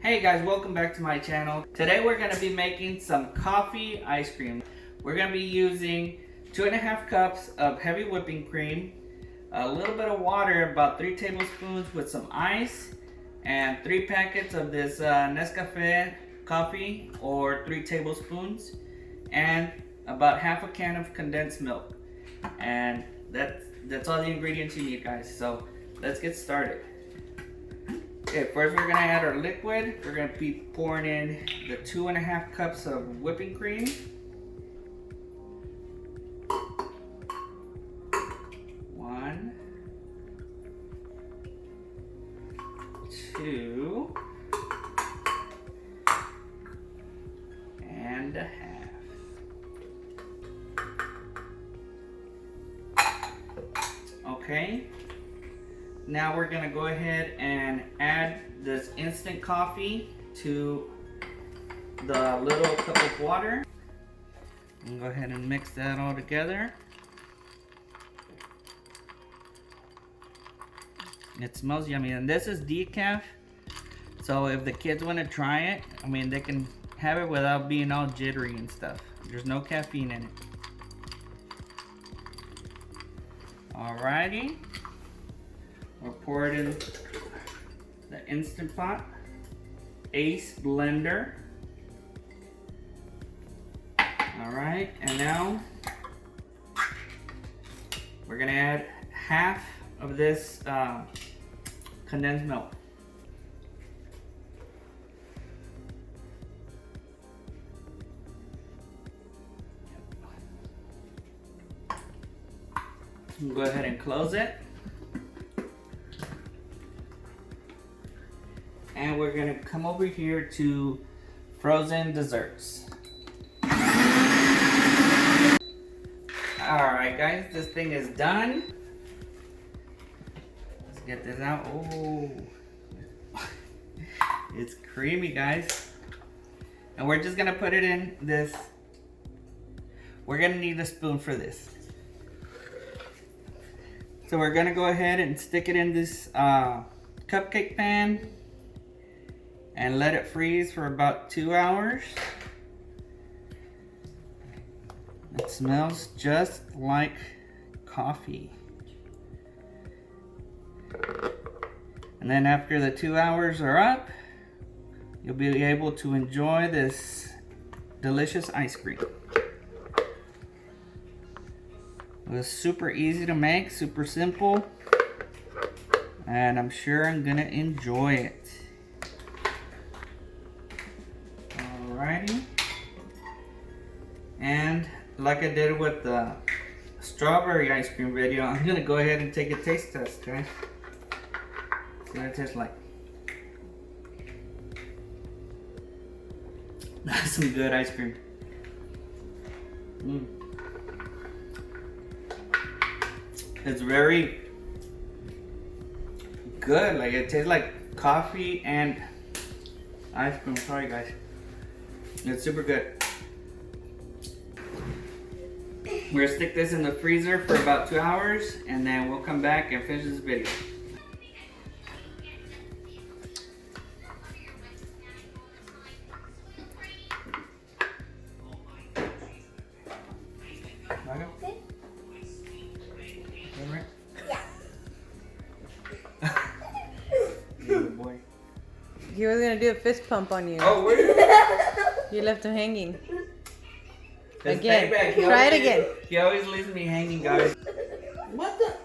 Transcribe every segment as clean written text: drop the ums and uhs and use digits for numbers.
Hey guys, welcome back to my channel. Today we're going to be making some coffee ice cream. We're going to be using 2.5 cups of heavy whipping cream, a little bit of water, about 3 tablespoons with some ice, and 3 packets of this Nescafe coffee, or 3 tablespoons, and about half a can of condensed milk. And that's all the ingredients you need, guys. So let's get started. Okay, first we're gonna add our liquid. We're gonna be pouring in the 2.5 cups of whipping cream. One, 2, and a half. Okay. Now we're gonna go ahead and add this instant coffee to the little cup of water. And go ahead and mix that all together. It smells yummy, and this is decaf. So if the kids want to try it, I mean, they can have it without being all jittery and stuff. There's no caffeine in it. Alrighty. We'll pour it in the Instant Pot, Aceblender. Alright, and now we're going to add half of this condensed milk. Go ahead and close it. And we're gonna come over here to frozen desserts. Alright guys, this thing is done. Let's get this out. Oh, it's creamy, guys. And we're just gonna put it in this. We're gonna need a spoon for this. So we're gonna go ahead and stick it in this cupcake pan and let it freeze for about 2 hours. It smells just like coffee. And then after the 2 hours are up, you'll be able to enjoy this delicious ice cream. It was super easy to make, super simple, and I'm sure I'm gonna enjoy it. Alrighty, and like I did with the strawberry ice cream video, I'm gonna go ahead and take a taste test, okay? See what it tastes like. That's some good ice cream. It's very good. Like, it tastes like coffee and ice cream. Sorry guys. It's super good. We're gonna stick this in the freezer for about 2 hours, and then we'll come back and finish this video. He was gonna do a fist pump on you. Oh, wait. You left him hanging. His Again. payback. Try it again. He always leaves me hanging, guys. What the?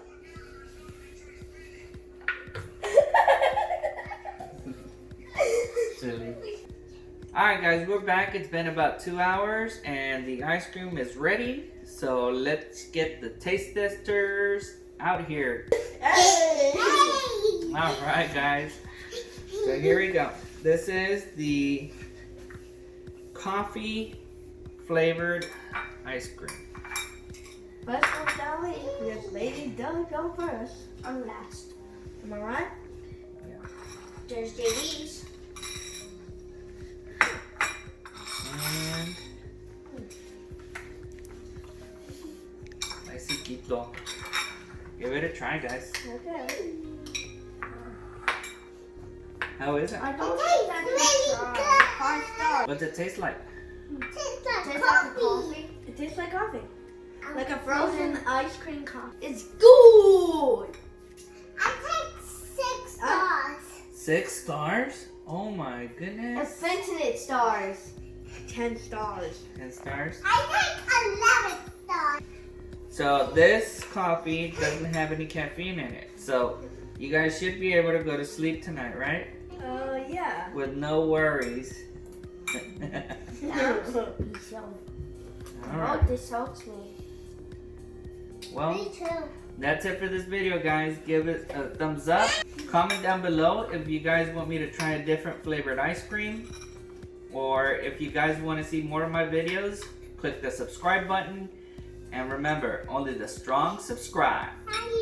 Silly. Alright guys, we're back. It's been about 2 hours and the ice cream is ready. So let's get the taste testers out here. Alright guys. So here we go. This is the coffee flavored ice cream. First one, Dolly, because Lady does go first or last. Am I right? Yeah. There's JD's. And icecream. Give it a try, guys. Okay. How is it? I don't think that's really good. 5 stars. What's it taste like? Tastes like coffee. It tastes like coffee. Like a frozen ice cream coffee. It's good. I take 6 stars. 6 stars? Oh my goodness. Infinite stars. 10 stars. 10 stars? I take 11 stars. So this coffee doesn't have any caffeine in it. So you guys should be able to go to sleep tonight, right? Yeah. With no worries. All right. This helps me. Well, Me too. that's it for this video, guys. Give it a thumbs up. Comment down below if you guys want me to try a different flavored ice cream. Or if you guys want to see more of my videos, click the subscribe button. And remember, only the strong subscribe. Daddy,